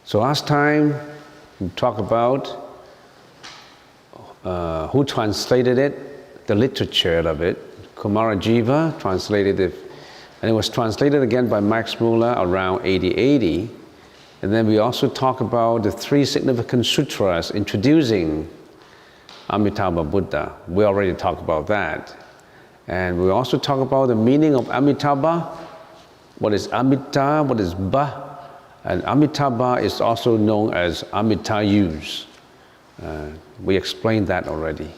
So last time we talked about who translated it, the literature of it. Kumarajiva translated it, and it was translated again by Max Muller around 80. And then we also talk about the 3 significant sutras introducing Amitabha Buddha. We already talked about that. And we also talk about the meaning of Amitabha. What is Amita, what is Ba? And Amitabha is also known as Amitayus. We explained that already.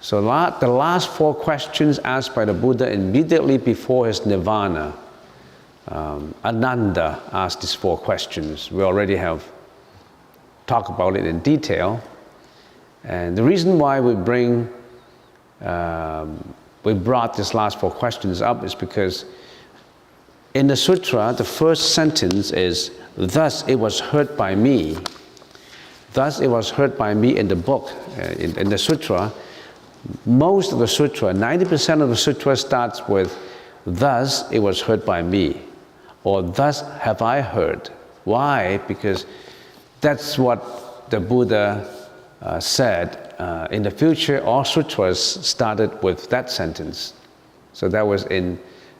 So the last 4 questions asked by the Buddha immediately before his nirvana. Ananda asked these 4 questions. We already have talked about it in detail. And the reason why we brought these last 4 questions up is because in the sutra, the first sentence is, "Thus it was heard by me." Thus it was heard by me in the book, in the sutra. Most of the sutra, 90% of the sutra starts with, "Thus it was heard by me," or "Thus have I heard." Why? Because that's what the Buddha said. In the future, all sutras started with that sentence. So that was in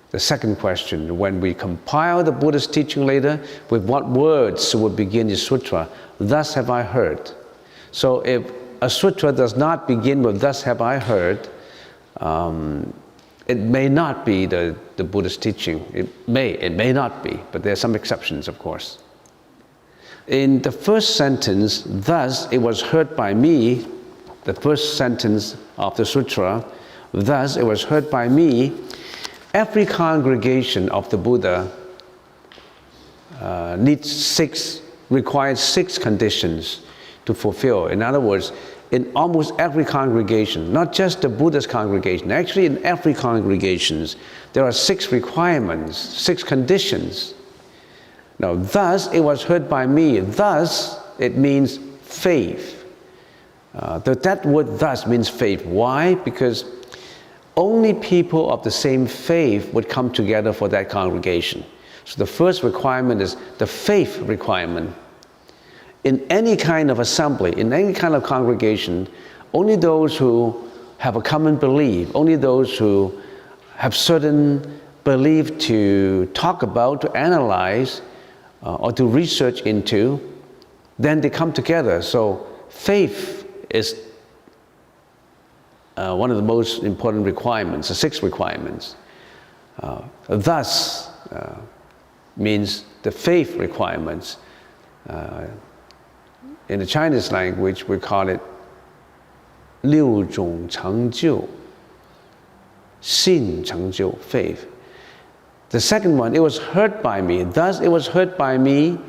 the second question. When we compile the Buddha's teaching later, with what words would begin the sutra? "Thus have I heard." So if a sutra does not begin with "Thus have I heard," it may not be the Buddha's teaching. It may not be, but there are some exceptions, of course. In the first sentence, "Thus it was heard by me," the first sentence of the sutra, "Thus it was heard by me," every congregation of the Buddha requires 6 conditions to fulfill. In other words, in almost every congregation, not just the Buddha's congregation, actually in every congregation, there are 6 requirements, 6 conditions. Now, "Thus it was heard by me," thus, it means faith. That word "thus" means faith. Why? Because only people of the same faith would come together for that congregation. So the first requirement is the faith requirement. In any kind of assembly, in any kind of congregation, only those who have a common belief, only those who have certain belief to talk about, to analyze, or to research into, then they come together. So faith is one of the most important requirements, the 6 requirements. Thus means the faith requirements. In the Chinese language, we call it 6种成就, 信成就, faith. The second one, "It was heard by me." Thus, it was heard by me.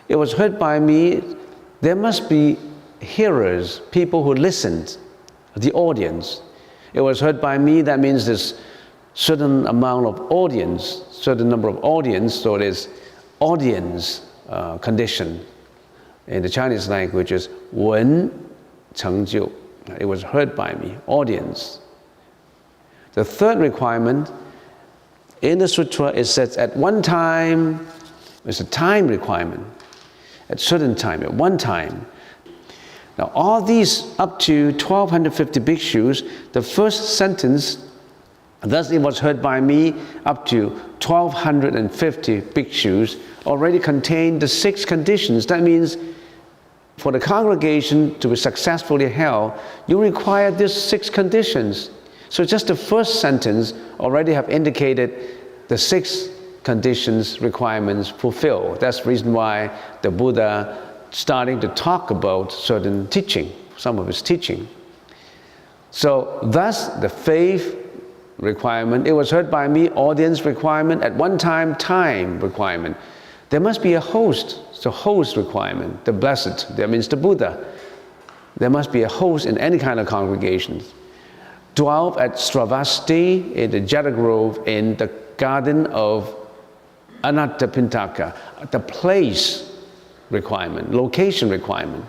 It was heard by me. There must be hearers, people who listened, the audience. It was heard by me, that means there's certain amount of audience, certain number of audience, so there's audience condition. In the Chinese language is 闻成就. It was heard by me, audience. The third requirement, in the sutra it says at one time, it's a time requirement, at certain time, at one time. Now all these up to 1,250 bhikshus, the first sentence, "Thus it was heard by me," up to 1,250 bhikshus already contain the 6 conditions. That means for the congregation to be successfully held, you require these 6 conditions. So just the first sentence already have indicated the 6 conditions, requirements fulfilled. That's the reason why the Buddha starting to talk about certain teaching, some of his teaching. So thus the faith requirement, "It was heard by me," audience requirement, at one time requirement. There must be a host, it's a host requirement, the blessed, that means the Buddha. There must be a host in any kind of congregation. 12 at Sravasti, in the Jeta Grove, in the garden of Anathapindaka, the place requirement, location requirement.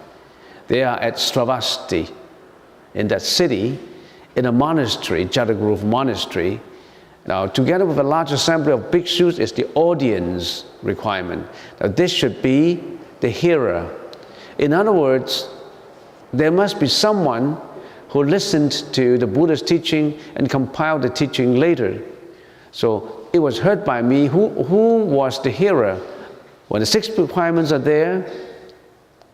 They are at Sravasti, in that city, in a monastery, Jeta Grove Monastery. Now, together with a large assembly of bhikshus is the audience requirement. Now, this should be the hearer. In other words, there must be someone who listened to the Buddha's teaching and compiled the teaching later. So it was heard by me. Who was the hearer? When the 6 requirements are there,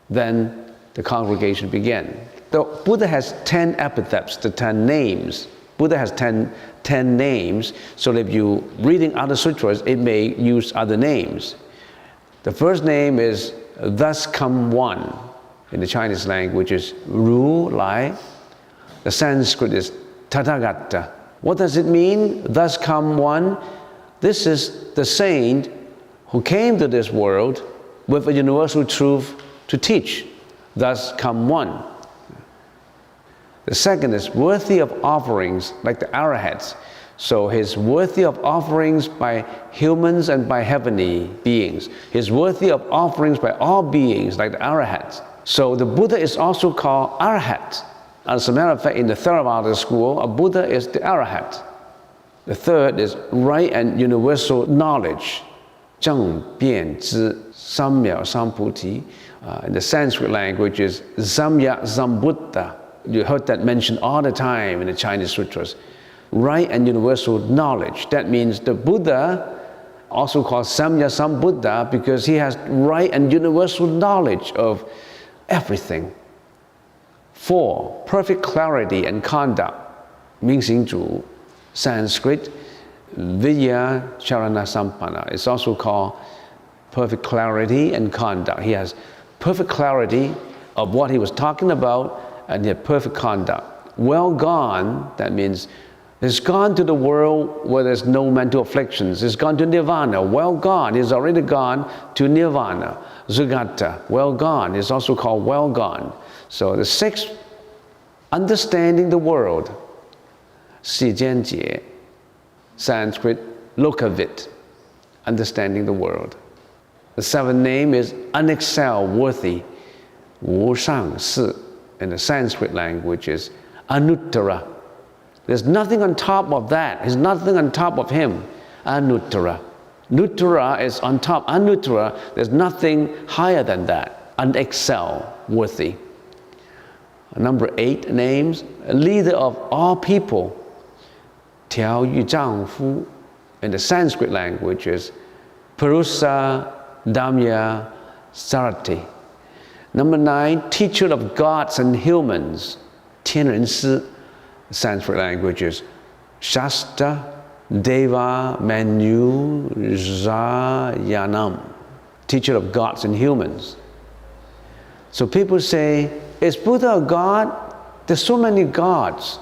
then the congregation began. The Buddha has 10 epithets, the 10 names. Buddha has 10 names, so if you're reading other sutras, it may use other names. The first name is thus come one. In the Chinese language is Ru Lai. The Sanskrit is Tathagata. What does it mean, thus come one? This is the saint who came to this world with a universal truth to teach. Thus come one. The second is worthy of offerings, like the arahats. So he's worthy of offerings by humans and by heavenly beings. He's worthy of offerings by all beings, like the arahats. So the Buddha is also called arahat. As a matter of fact, in the Theravada school, a Buddha is the arahat. The third is right and universal knowledge. Zheng bian zhi samya samputi. In the Sanskrit language is samya sambuddha. You heard that mentioned all the time in the Chinese sutras. Right and universal knowledge. That means the Buddha, also called samya sambuddha, because he has right and universal knowledge of everything. 4. Perfect clarity and conduct. 明行主, Sanskrit, Vidya Charana Sampanna. It's also called perfect clarity and conduct. He has perfect clarity of what he was talking about, and he had perfect conduct. Well gone, that means he's gone to the world where there's no mental afflictions. He's gone to nirvana. Well gone. He's already gone to nirvana. Zugata. Well gone. It's also called well gone. So the 6th, understanding the world. Shijianjie. Sanskrit, lokavit. Understanding the world. The 7th name is unexcelled, worthy. Wu Shang Si. In the Sanskrit language is anuttara. There's nothing on top of that. There's nothing on top of him. Anuttara. Nuttara is on top. Anuttara, there's nothing higher than that. Unexcelled, worthy. Number 8 names, leader of all people. Tiao Yu Zhang Fu. In the Sanskrit language is Purusa Dhamya Sarati. Number 9, teacher of gods and humans. 天人师. Sanskrit language is Shasta Deva Manu Jayanam. Teacher of gods and humans. So people say, is Buddha a god? There's so many gods.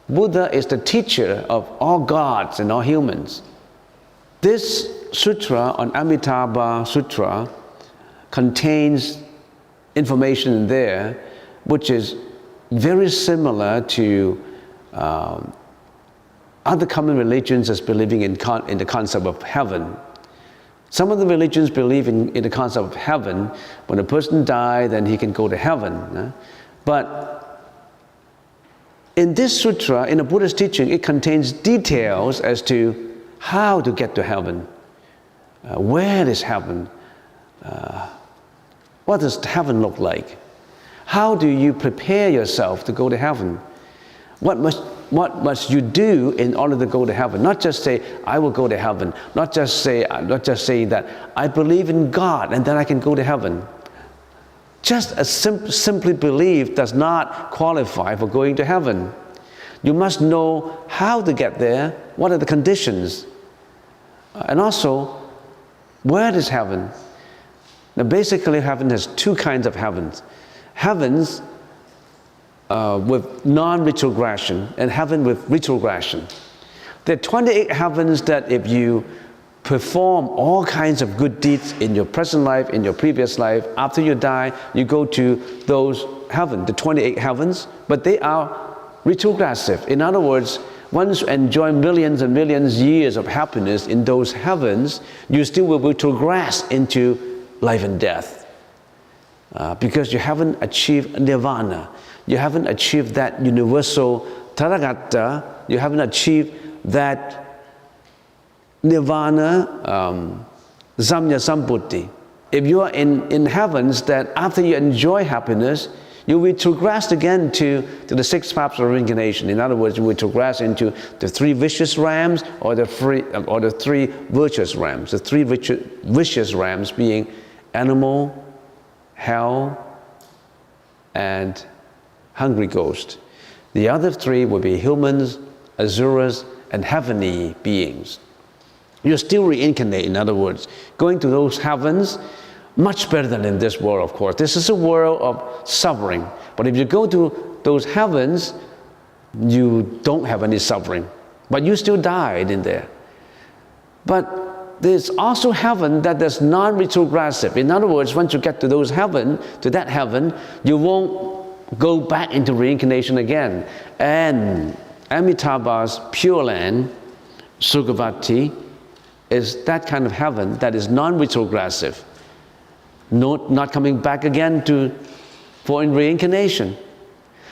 Buddha is the teacher of all gods and all humans. This sutra on Amitabha Sutra contains information in there which is very similar to other common religions as believing in the concept of heaven. Some of the religions believe in the concept of heaven. When a person dies, then he can go to heaven. But in this sutra, in the Buddha's teaching, it contains details as to how to get to heaven. Where is heaven? What does heaven look like? How do you prepare yourself to go to heaven? What must you do in order to go to heaven? Not just say, I will go to heaven. Not just say that I believe in God and then I can go to heaven. Just a simply belief does not qualify for going to heaven. You must know how to get there. What are the conditions? And also, where is heaven? Now basically heaven has 2 kinds of heavens. Heavens with non-retrogression and heaven with retrogression. There are 28 heavens that if you perform all kinds of good deeds in your present life, in your previous life, after you die, you go to those heavens, the 28 heavens, but they are retrogressive. In other words, once you enjoy millions and millions of years of happiness in those heavens, you still will retrogress into life and death. Because you haven't achieved nirvana. You haven't achieved that universal Tathagata. You haven't achieved that nirvana, samya sambuddhi. if you are in heavens, that after you enjoy happiness, you will retrogress again to the 6 paths of reincarnation. In other words, you will retrogress into the 3 vicious realms or the 3 virtuous realms. The 3 vicious realms being animal, hell, and hungry ghost. The other 3 will be humans, asuras, and heavenly beings. You still reincarnate, in other words, going to those heavens, much better than in this world, of course. This is a world of suffering. But if you go to those heavens, you don't have any suffering. But you still died in there. But there's also heaven that is non-retrogressive. In other words, once you get to that heaven, you won't go back into reincarnation again. And Amitabha's Pure Land, Sukhavati, is that kind of heaven that is non-retrogressive. Not coming back again for reincarnation.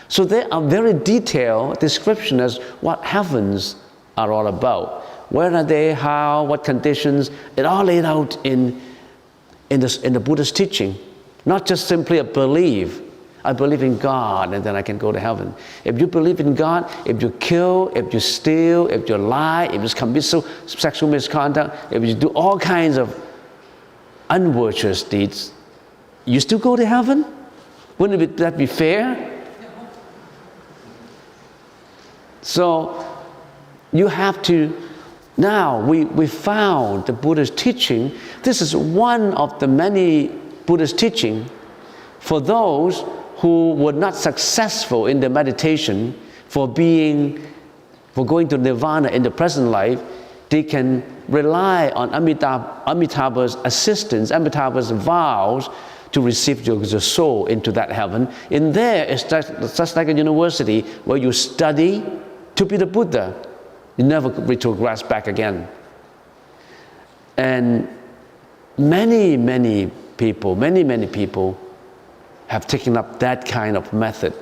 So there are very detailed description as what heavens are all about. Where are they, how, what conditions, it all laid out in the Buddha's teaching. Not just simply a belief. I believe in God and then I can go to heaven. If you believe in God, if you kill, if you steal, if you lie, if you commit sexual misconduct, if you do all kinds of unvirtuous deeds, you still go to heaven? Wouldn't that be fair? So you have to, now we found the Buddha's teaching. This is one of the many Buddha's teaching for those who were not successful in their meditation, for going to nirvana in the present life. They can rely on Amitabha's assistance, Amitabha's vows to receive your soul into that heaven. In there, it's just like a university where you study to be the Buddha. You never retrogress back again. And many people have taken up that kind of method,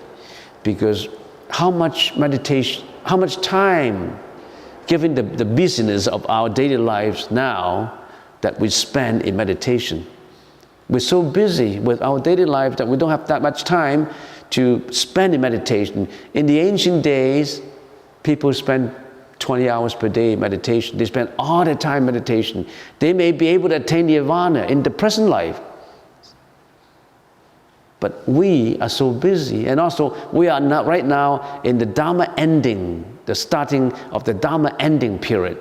because how much meditation, how much time, given the busyness of our daily lives now, that we spend in meditation. We're so busy with our daily life that we don't have that much time to spend in meditation. In the ancient days, people spend 20 hours per day in meditation. They spend all their time in meditation. They may be able to attain nirvana in the present life. But we are so busy, and also we are not right now in the Dharma ending, the starting of the Dharma ending period,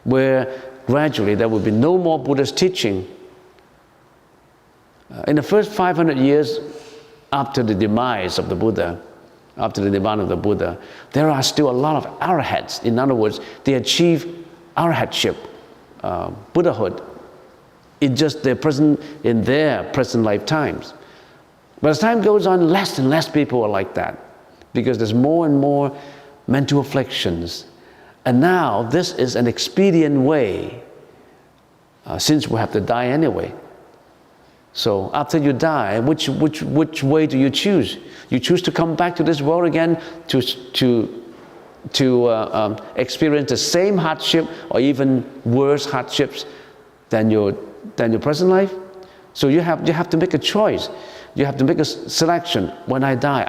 where gradually there will be no more Buddha's teaching. In the first 500 years after the demise of the Buddha, after the nirvana of the Buddha, there are still a lot of arahats. In other words, they achieve arahatship, Buddhahood, in their present lifetimes. But as time goes on, less and less people are like that, because there's more and more mental afflictions. And now this is an expedient way, since we have to die anyway. So after you die, which way do you choose? You choose to come back to this world again to experience the same hardship or even worse hardships than your present life? So you have to make a choice. You have to make a selection. When I die,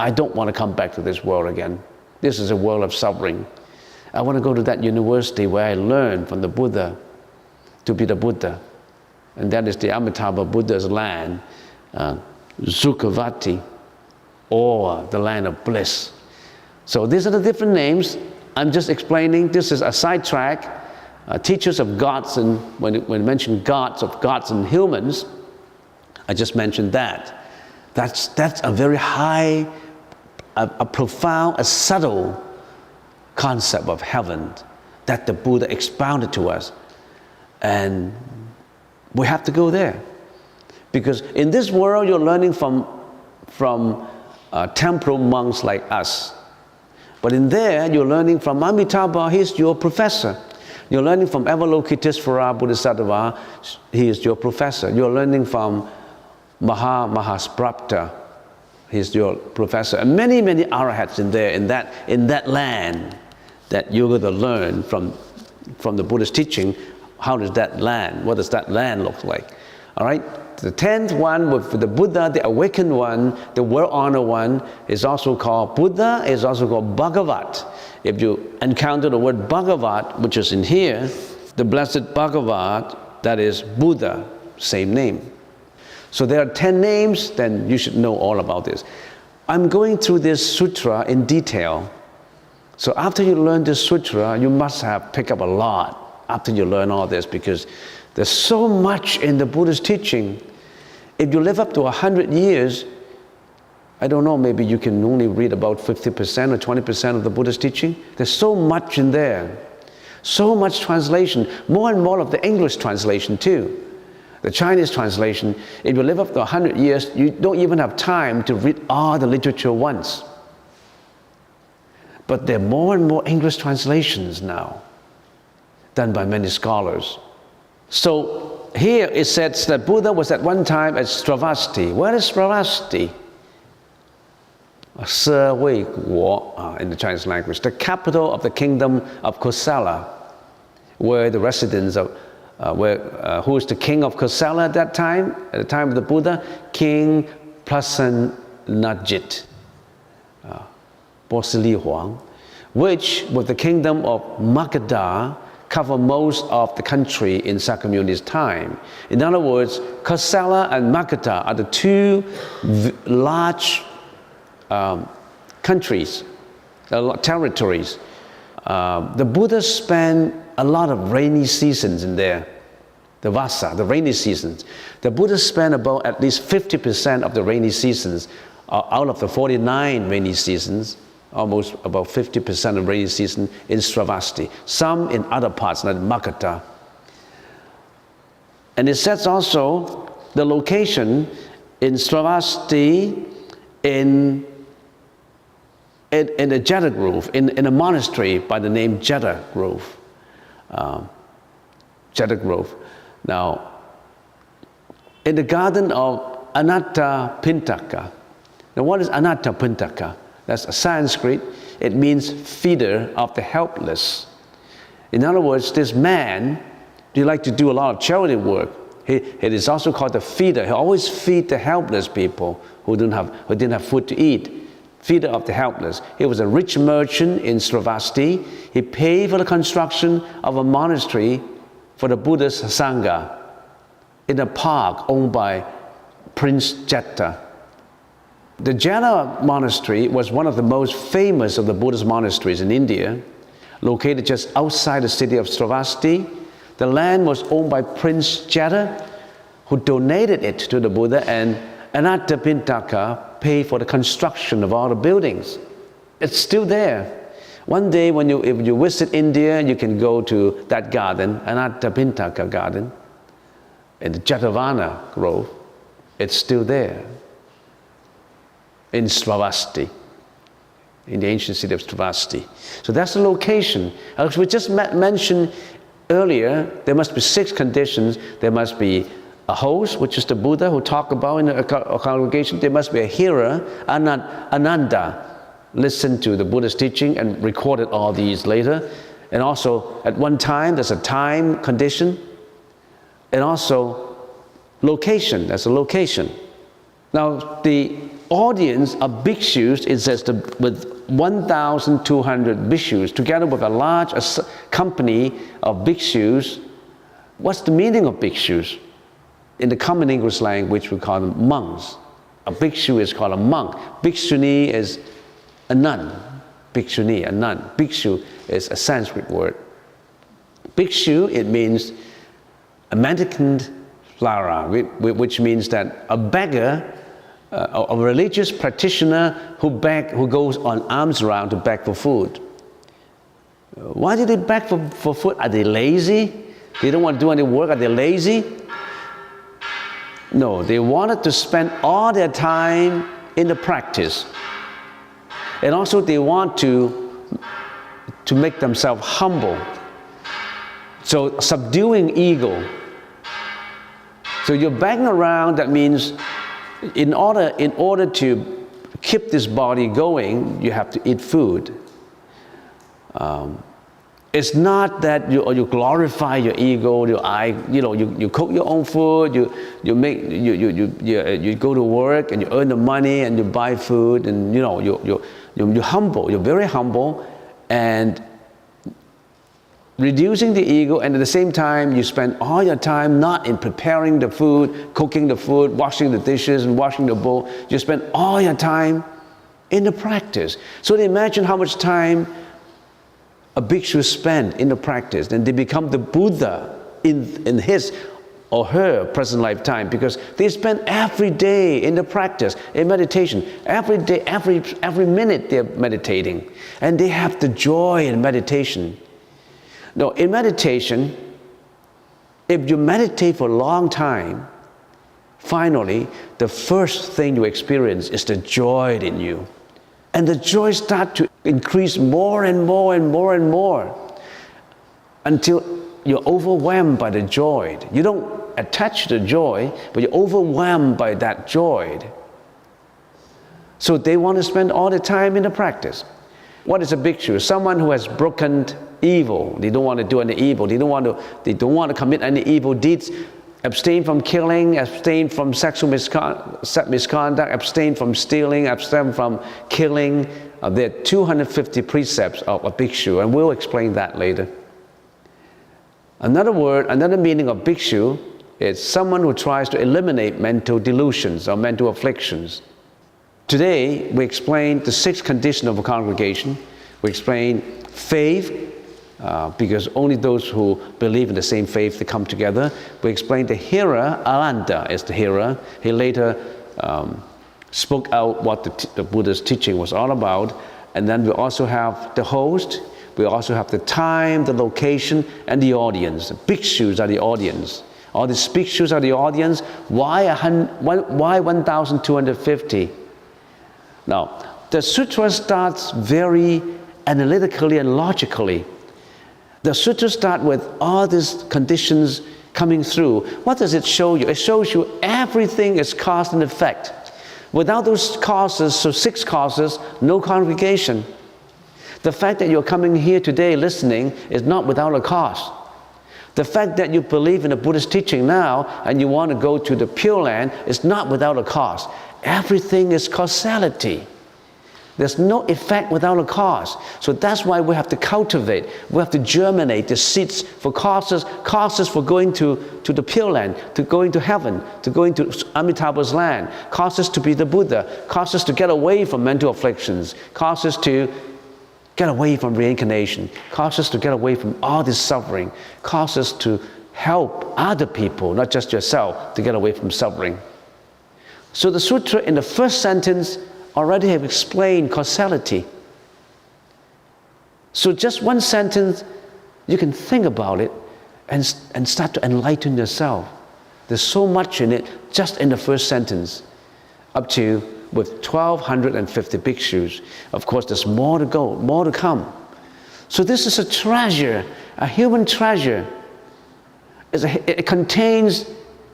I don't want to come back to this world again. This is a world of suffering. I want to go to that university where I learn from the Buddha to be the Buddha. And that is the Amitabha Buddha's land, Sukhavati, or the land of bliss. So these are the different names. I'm just explaining. This is a sidetrack. Teachers of gods, and when we mention gods and humans, I just mentioned that. That's a very high, a profound, a subtle concept of heaven that the Buddha expounded to us. And we have to go there. Because in this world, you're learning from temporal monks like us. But in there, you're learning from Amitabha, he's your professor. You're learning from Avalokitesvara Bodhisattva, he is your professor. You're learning from Mahasprapta, he's your professor. And many arahats in there, in that land that you're going to learn from the Buddha's teaching. How does that land, what does that land look like? All right? The 10th one with the Buddha, the awakened one, the well-honored one, is also called Buddha, is also called Bhagavat. If you encounter the word Bhagavat, which is in here, the blessed Bhagavat, that is Buddha, same name. So there are 10 names, then you should know all about this. I'm going through this sutra in detail. So after you learn this sutra, you must have picked up a lot after you learn all this, because there's so much in the Buddha's teaching. If you live up to 100 years, I don't know, maybe you can only read about 50% or 20% of the Buddha's teaching. There's so much in there. So much translation, more and more of the English translation too. The Chinese translation, if you live up to 100 years, you don't even have time to read all the literature once. But there are more and more English translations now, done by many scholars. So here it says that Buddha was at one time at Sravasti. Where is Sravasti? In the Chinese language, the capital of the kingdom of Kosala, where the residents of, who was the king of Kosala at that time, at the time of the Buddha? King Prasenajit, Bosili Huang, which with the kingdom of Magadha cover most of the country in Sakyamuni's time. In other words, Kosala and Magadha are the two large countries, territories. The Buddha spent a lot of rainy seasons in there, the Vasa, the rainy seasons. The Buddha spent about at least 50% of the rainy seasons out of the 49 rainy seasons, almost about 50% of rainy season in Sravasti, some in other parts like Magadha. And it says also the location in Sravasti in a Jeta Grove, in a monastery by the name Jeta Grove. Jeta Grove. Now, in the garden of Anatta Pintaka. Now, what is Anatta Pintaka? That's a Sanskrit. It means feeder of the helpless. In other words, this man, he liked to do a lot of charity work. It is also called the feeder. He always feed the helpless people who didn't have food to eat. Feeder of the helpless. He was a rich merchant in Sravasti. He paid for the construction of a monastery for the Buddha's Sangha in a park owned by Prince Jeta. The Jeta monastery was one of the most famous of the Buddhist monasteries in India, located just outside the city of Sravasti. The land was owned by Prince Jeta, who donated it to the Buddha, and Anatta Pintaka paid for the construction of all the buildings. It's still there. One day if you visit India, you can go to that garden, Anatta Pintaka garden, in the Jetavana Grove. It's still there. In Sravasti, in the ancient city of Sravasti. So that's the location. As we just mentioned earlier, there must be 6 conditions. There must be a host, which is the Buddha who talked about in a congregation. There must be a hearer, Ananda, listened to the Buddha's teaching and recorded all these later. And also, at one time, there's a time condition. And also, location, there's a location. Now, the audience of bhikshus, it says with 1,200 bhikshus, together with a large company of bhikshus. What's the meaning of bhikshus? In the common English language, we call them monks. A bhikshu is called a monk. Bhikshuni is a nun. Bhikshuni, a nun. Bhikshu is a Sanskrit word. Bhikshu, it means a mendicant flower, which means that a beggar, a religious practitioner who goes on alms round to beg for food. Why do they beg for food? Are they lazy? They don't want to do any work? Are they lazy? No, they wanted to spend all their time in the practice. And also they want to make themselves humble. So subduing ego. So you're begging around, that means in order to keep this body going, you have to eat food. It's not that you glorify your ego, your I. You cook your own food. You go to work and you earn the money and you buy food and you're humble. You're very humble and reducing the ego, and at the same time you spend all your time not in preparing the food, cooking the food, washing the dishes and washing the bowl. You spend all your time in the practice. So imagine how much time a bhikshu spend in the practice, then they become the Buddha in his or her present lifetime, because they spend every day in the practice, in meditation. Every day, every minute they're meditating, and they have the joy in meditation. Now, in meditation, if you meditate for a long time, finally, the first thing you experience is the joy in you. And the joy starts to increase more and more and more and more until you're overwhelmed by the joy. You don't attach to the joy, but you're overwhelmed by that joy. So they want to spend all the time in the practice. What is a bhikshu? Someone who has broken evil. They don't want to do any evil. They don't want to commit any evil deeds. Abstain from killing, abstain from sexual misconduct, abstain from stealing, abstain from killing. There are 250 precepts of a bhikshu, and we'll explain that later. Another meaning of bhikshu is someone who tries to eliminate mental delusions or mental afflictions. Today, we explain the 6 conditions of a congregation. We explain faith, because only those who believe in the same faith, they come together. We explain the hearer. Ananda is the hearer. He later spoke out what the Buddha's teaching was all about. And then we also have the host. We also have the time, the location, and the audience. The bhikshus are the audience. All the bhikshus are the audience. Why 1,250? Now, the sutra starts very analytically and logically. The sutra starts with all these conditions coming through. What does it show you? It shows you everything is cause and effect. Without those causes, so 6 causes, no congregation. The fact that you're coming here today listening is not without a cause. The fact that you believe in the Buddhist teaching now and you want to go to the Pure Land is not without a cause. Everything is causality. There's no effect without a cause. So that's why we have to cultivate, we have to germinate the seeds for causes for going to the Pure Land, to going to heaven, to going to Amitabha's land, causes to be the Buddha, causes to get away from mental afflictions, causes to get away from reincarnation, causes to get away from all this suffering, causes to help other people, not just yourself, to get away from suffering. So the sutra in the first sentence already have explained causality. So just one sentence, you can think about it and start to enlighten yourself. There's so much in it just in the first sentence, up to with 1,250 bhikshus. Of course, there's more to go, more to come. So this is a treasure, a human treasure. It contains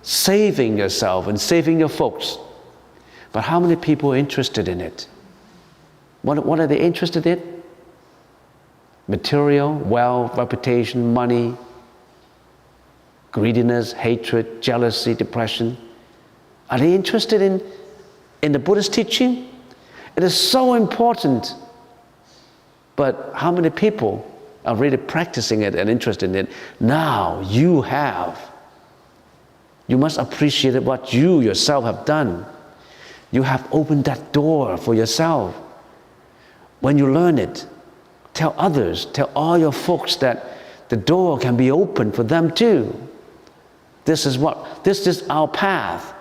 saving yourself and saving your folks. But how many people are interested in it? What are they interested in? Material, wealth, reputation, money, greediness, hatred, jealousy, depression. Are they interested in the Buddhist teaching? It is so important. But how many people are really practicing it and interested in it? Now you have. You must appreciate what you yourself have done. You have opened that door for yourself. When you learn it, tell others, tell all your folks that the door can be opened for them too. This is our path.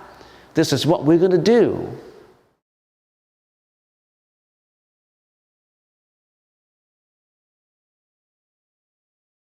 This is what we're going to do.